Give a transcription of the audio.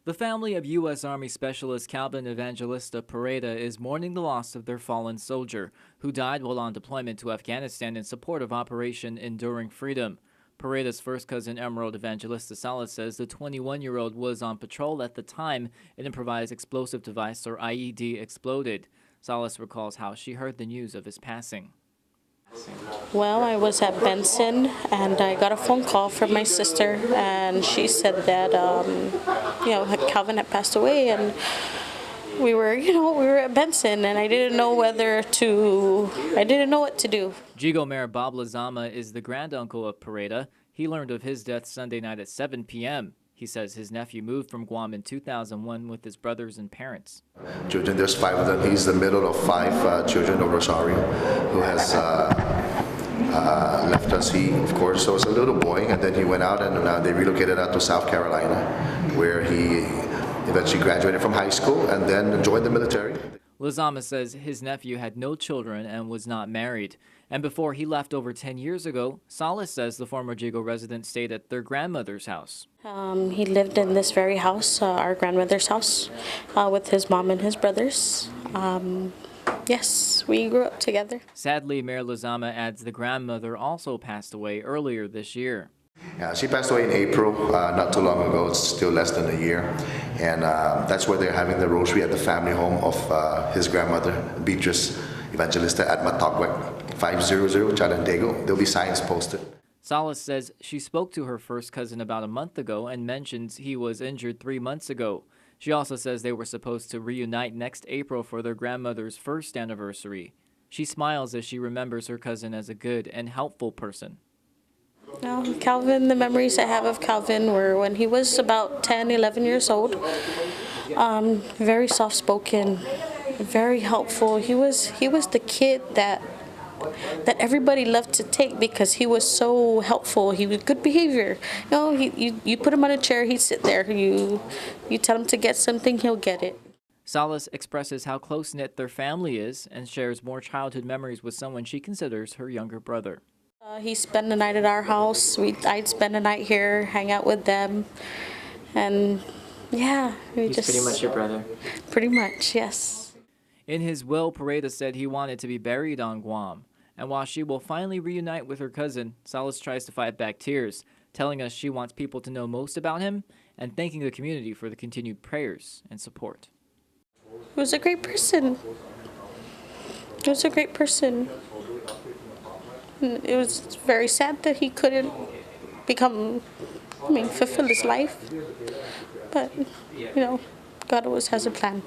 The family of U.S. Army Specialist Calvin Evangelista Pereda is mourning the loss of their fallen soldier, who died while on deployment to Afghanistan in support of Operation Enduring Freedom. Pereda's first cousin Emerald Evangelista Salas says the 21-year-old was on patrol at the time an improvised explosive device, or IED, exploded. Salas recalls how she heard the news of his passing. Well, I was at Benson and I got a phone call from my sister, and she said that, Calvin had passed away, and we were at Benson, and I didn't know what to do. Jigo Mayor Bob Lazama is the granduncle of Pereda. He learned of his death Sunday night at 7 p.m. He says his nephew moved from Guam in 2001 with his brothers and parents. Children, there's 5 of them. He's the middle of 5 children of Rosario who has left us. He, of course, was a little boy, and then he went out and they relocated out to South Carolina, where he eventually graduated from high school and then joined the military. Lazama says his nephew had no children and was not married. And before he left over 10 years ago, Salas says the former Jigo resident stayed at their grandmother's house. He lived in this very house, our grandmother's house, with his mom and his brothers. Yes, we grew up together. Sadly, Mayor Lazama adds the grandmother also passed away earlier this year. Yeah, she passed away in April, not too long ago. It's still less than a year. And that's where they're having the rosary at the family home of his grandmother, Beatrice Evangelista, at Matagwek, 500 Chalandago. There'll be signs posted. Salas says she spoke to her first cousin about a month ago and mentions he was injured 3 months ago. She also says they were supposed to reunite next April for their grandmother's first anniversary. She smiles as she remembers her cousin as a good and helpful person. Calvin, the memories I have of Calvin were when he was about 10, 11 years old. Very soft-spoken, very helpful. He was the kid that everybody loved to take because he was so helpful. He was good behavior. You put him on a chair, he'd sit there. You tell him to get something, he'll get it. Salas expresses how close-knit their family is and shares more childhood memories with someone she considers her younger brother. He spent the night at our house. I'd spend the night here, hang out with them, and yeah. He's pretty much your brother? Pretty much, yes. In his will, Pereda said he wanted to be buried on Guam. And while she will finally reunite with her cousin, Salas tries to fight back tears, telling us she wants people to know most about him and thanking the community for the continued prayers and support. He was a great person. He was a great person. It was very sad that he couldn't fulfill his life. But, God always has a plan.